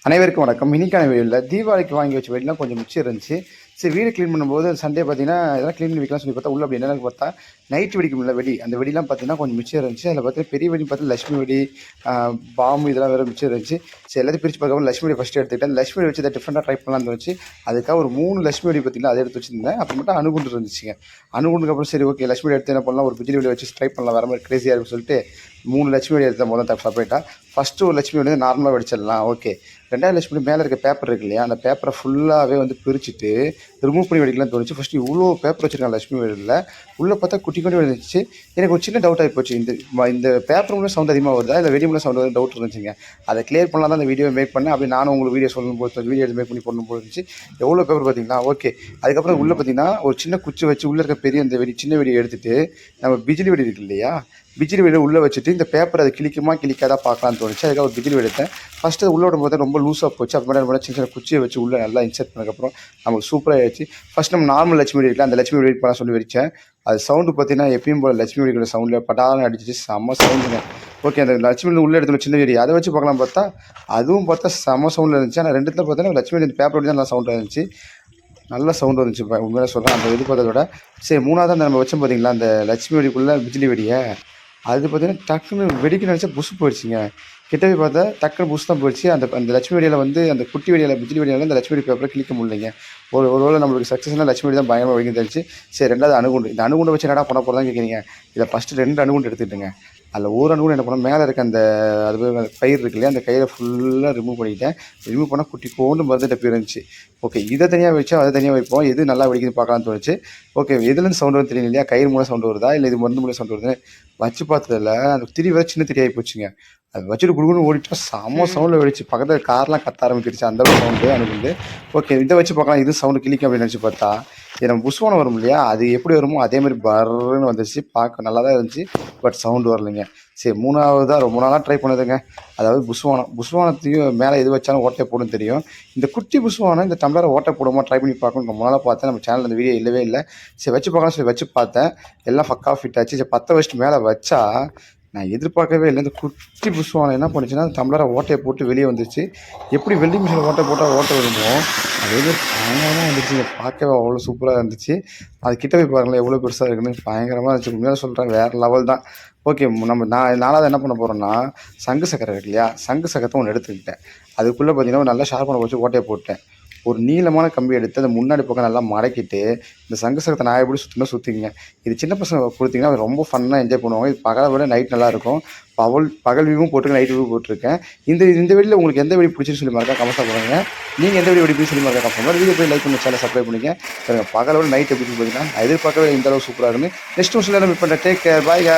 அனைவருக்கும் வணக்கம். இன்னைக்கான வீடியோவில் தீபாவளிக்கு வாங்கி வச்ச வெடிலாம் கொஞ்சம் மிச்சம் இருந்துச்சு. சரி, வீடு க்ளீன் பண்ணும்போது சண்டே பார்த்தீங்கன்னா இதெல்லாம் க்ளீன் பண்ணி வைக்கலாம் சொல்லி பார்த்தா உள்ள அப்படி என்னென்னு பார்த்தா நைட் வெடிக்க முடியல வெடி. அந்த வெடிலாம் பார்த்தீங்கன்னா கொஞ்சம் மிச்சம் இருந்துச்சு. அதில் பார்த்தீங்கன்னா பெரிய வெடி பார்த்தா லட்சுமி வெடி, பாம்பு இதெல்லாம் வேறு மிச்சம் இருந்துச்சு. சரி, எல்லாத்தையும் பிரித்து பார்க்காம லட்சுமி வெடி ஃபஸ்ட்டு எடுத்துக்கிட்டேன். லட்சுமி வெடி வச்சு அதை டிஃப்ரெண்ட்டாக ட்ரை பண்ணலாம்னு இருந்துச்சு. அதுக்காக ஒரு 3 லட்சுமி வெடி பார்த்தீங்கன்னா அதை எடுத்து வச்சுருந்தேன். அப்புறமேட்டு அணுகுண்டு இருந்துச்சுங்க. அணுகுண்டுக்கு அப்புறம் சரி ஓகே லட்சுமி வெடி எடுத்து என்ன பண்ணலாம், ஒரு பிஜிலி வெடி வச்சு ட்ரை பண்ணலாம், வேறு மாதிரி க்ரேஸியாக இருக்குன்னு சொல்லிட்டு 3 லட்சுமி வெடி எடுத்த முதல் செப்பரேட்டாக. ஃபஸ்ட்டு ஒரு லட்சுமி வெடி வந்து நார்மலாக வெடிச்சிடலாம் ஓகே. 2வது லட்சுமி மேலே இருக்க பேப்பர் இருக்கு இல்லையா, அந்த பேப்பரை ஃபுல்லாகவே வந்து பிரிச்சுட்டு ரிமூவ் பண்ணி வெடிக்கலாம் தோணுச்சு. ஃபஸ்ட்டு இவ்வளோ பேப்பர் வச்சுருக்காங்க லட்சுமி வெடியில். உள்ளே பார்த்தா குட்டி குட்டி இருந்துச்சு. எனக்கு ஒரு சின்ன டவுட் ஆகி போச்சு, இந்த பேப்பர் மூலம் சவுண்ட் அதிகமாக வருதா இல்லை வெடி மூலம் சவுண்ட் வருது டவுட் இருந்துச்சுங்க. அதை கிளியர் பண்ணலாம் தான் அந்த வீடியோ மேக் பண்ணேன். அப்படி நானும் உங்களுக்கு வீடியோ சொல்லும் போது வீடியோ எடுத்து மேக் பண்ணி போடணும் போது இருந்துச்சு. எவ்வளோ பேப்பர் பார்த்தீங்களா ஓகே. அதுக்கப்புறம் உள்ளே பார்த்தீங்கன்னா ஒரு சின்ன குச்சி வச்சு உள்ளே இருக்க பெரிய அந்த வெடி சின்ன வெடியை எடுத்துகிட்டு நம்ம பிஜிலி வெடி இருக்கு இல்லையா, பிஜிலி வெடியை உள்ளே வச்சுட்டு இந்த பேப்பர் அது கிளிக்குமா கிளிக்காதா பார்க்கலான்னு தோணுச்சு. அதுக்காக ஒரு பிஜிலி வெடி எடுத்தேன். ஃபஸ்ட்டு அது உள்ளே விடும்போது ரொம்ப லூஸாக போச்சு. அப்புறமேட்டு சின்ன சின்ன குச்சியை வச்சு உள்ளே நல்லா இன்சர்ட் பண்ணதுக்கப்புறம் நமக்கு சூப்பராக ஆயிடுச்சு. ஃபஸ்ட் நம்ம நார்மல் லட்சுமி வெடி இருக்குல்ல, அந்த லட்சுமி வெடி பண்ண சொல்லி வெடித்தேன். அது சவுண்டு பார்த்தீங்கன்னா எப்பயும் போல் லட்சுமி வெடிக்கிற சவுண்டில் பட்டாலும் அடிச்சிச்சு, செம்ம சவுண்டுங்க. ஓகே, அந்த லட்சுமி உள்ளே எடுத்து சின்ன வெடி அதை வச்சு பார்க்கலாம் பார்த்தா அதுவும் பார்த்தா செம்ம சவுண்டில் இருந்துச்சு. ஆனால் ரெண்டுத்தில் பார்த்தீங்கன்னா லட்சுமி வெடி பேப்பர் வெடி தான் நல்லா சவுண்டாக இருந்துச்சு, நல்ல சவுண்டு வந்துச்சு. உண்மையாக சொல்கிறேன் அந்த இது பார்த்ததோட. சரி, 3வது அந்த நம்ம வச்சோம் பார்த்தீங்களா அந்த லட்சுமி வெடிக்குள்ளே பிஜிலி வெடியை, அது பார்த்தீங்கன்னா டக்குன்னு வெடிக்க நினச்சா புஷ் போயிடுச்சுங்க. கிட்ட போய் பார்த்தா டக்குன்னு புஷ் தான் போயிடுச்சு. அந்த அந்த லட்சுமி வெடியில் வந்து அந்த குட்டி வெடியில் பிஜிலி வெடியில் அந்த லட்சுமி வெடி பேப்பரை கிளிக்க முடியலைங்க. ஒரு வேளை நம்மளுக்கு சக்ஸஸ்னா லட்சுமி வெடி தான் பயங்கரமாக வெடிக்க தெரிஞ்சு. சரி, 2வது அணுகுண்டு. இந்த அணுகுண்டை வச்சு என்னடா பண்ண போகிறதான்னு கேட்குறீங்க. இதை ஃபஸ்ட்டு 2 அணுகுண்டு எடுத்துக்கிட்டுங்க. அதில் ஒரு அணுகுண்டு என்ன பண்ணோம், மேலே இருக்க அந்த அது கயிறு இருக்கு இல்லையா, அந்த கயிறை ஃபுல்லாக ரிமூவ் பண்ணிவிட்டேன். ரிமூவ் பண்ணால் குட்டி கோண்டு மருந்து டப்பி இருந்துச்சு. ஓகே, இதை தனியாக வச்சோம் அதை தனியாக வைப்போம், எது நல்லா வெடிக்குது பார்க்கலான்னு தோணுச்சு. ஓகே, எதுலேருந்து சவுண்டு வந்து தெரியல இல்லையா, கயிறு மூலம் சவுண்டு வருதா இல்லை இது மருந்து மூலம் சவுண்டு வருதுன்னு வச்சு பார்த்ததில் அந்த திரி வேறு சின்ன திரி ஆகி போச்சுங்க. அது வச்சுட்டு குடுக்குன்னு ஓடிட்டா செம்ம சவுண்டில் வெடிச்சு. பக்கத்தில் கார்லாம் கத்த ஆரம்பிச்சிருச்சு, அந்த அளவுக்கு சவுண்டு அணுகுண்டு. ஓகே, இதை வச்சு பார்க்கலாம் இது சவுண்டு கிளிக்கும் அப்படின்னு நினச்சி பார்த்தா இது நம்ம புஷ்வானம் வரும் இல்லையா, அது எப்படி வருமோ அதே மாதிரி பர்ன்னு வந்துச்சு. பார்க்க நல்லா தான் இருந்துச்சு, பட் சவுண்டு வரலைங்க. சரி, 3வதாக ரொம்ப நாளாக ட்ரை பண்ணுதுங்க. அதாவது புஷ்வானத்தையும் மேலே எது வச்சாலும் ஓட்டை போடும் தெரியும். இந்த குட்டி புஷ்வானம் இந்த டம்ளரை ஓட்டை போடுமா ட்ரை பண்ணி பார்க்கணும் ரொம்ப நாளாக பார்த்தேன். நம்ம சேனல் அந்த வீடியோ இல்லவே இல்லை. சரி, வச்சு பார்க்கலாம் சொல்லி வச்சு பார்த்தேன். எல்லாம் பக்கா ஃபிட் ஆச்சு. சரி, 10 வச்சுட்டு மேலே வச்சா நான் எதிர்பார்க்கவே இல்லை. இந்த குட்டி புஷ்வானம் என்ன பண்ணுச்சுன்னா டம்ளரை ஓட்டையை போட்டு வெளியே வந்துச்சு. எப்படி வெல்டிங் மிஷினில் ஓட்டை போட்டால் ஓட்டை வருமோ அது வந்து பயங்கரமாக வந்துச்சுங்க. பார்க்கவே அவ்வளோ சூப்பராக இருந்துச்சு. அது கிட்ட போய் பாருங்களேன் எவ்வளோ பெருசாக இருக்குன்னு, பயங்கரமாக இருந்துச்சு. உண்மையாக சொல்கிறேன், வேறு லெவல் தான். ஓகே, நம்ம 4வது என்ன பண்ண போகிறோன்னா சங்கு சக்கரை இருக்கு இல்லையா, சங்கு சக்கரத்தை ஒன்று எடுத்துக்கிட்டேன். அதுக்குள்ளே பார்த்தீங்கன்னா நல்லா ஷார்ப்பான வச்சு ஓட்டையை போட்டேன். ஒரு நீளமான கம்பி எடுத்து அந்த முன்னாடி பக்கம் நல்லா மடக்கிட்டு இந்த சங்கு சக்கரத்தை நான் எப்படி சுற்றினா சுற்றிங்க. இது சின்ன பசங்க கொடுத்தீங்கன்னா அது ரொம்ப ஃபன்னாக என்ஜாய் பண்ணுவாங்க. இது பகலை விட நைட் நல்லாயிருக்கும். பகல் வியூவும் போட்டிருக்கேன், நைட் வியூ போட்டிருக்கேன். இந்த வீடியோவில் உங்களுக்கு எந்த வீடியோ பிடிச்சின்னு சொல்லி மறக்கா கமெண்ட்ஸாக போடுங்க. நீங்கள் எந்த வீடியோ பிடிச்சி சொல்லி மறக்கா கமெண்ட் பண்ணுங்கள். வீடியோ போய் லைக் பண்ணி சேனல் சப்ஸ்கிரைப் பண்ணிங்க. பகலை விட நைட் எப்படி பார்த்தீங்கன்னா நான் எதிர்பார்க்கவே இந்த அளவு சூப்பராக இருக்குன்னு. நெக்ஸ்ட் வருஷம் மீட் பண்ணுறேன். டேக் கேர், பாய்.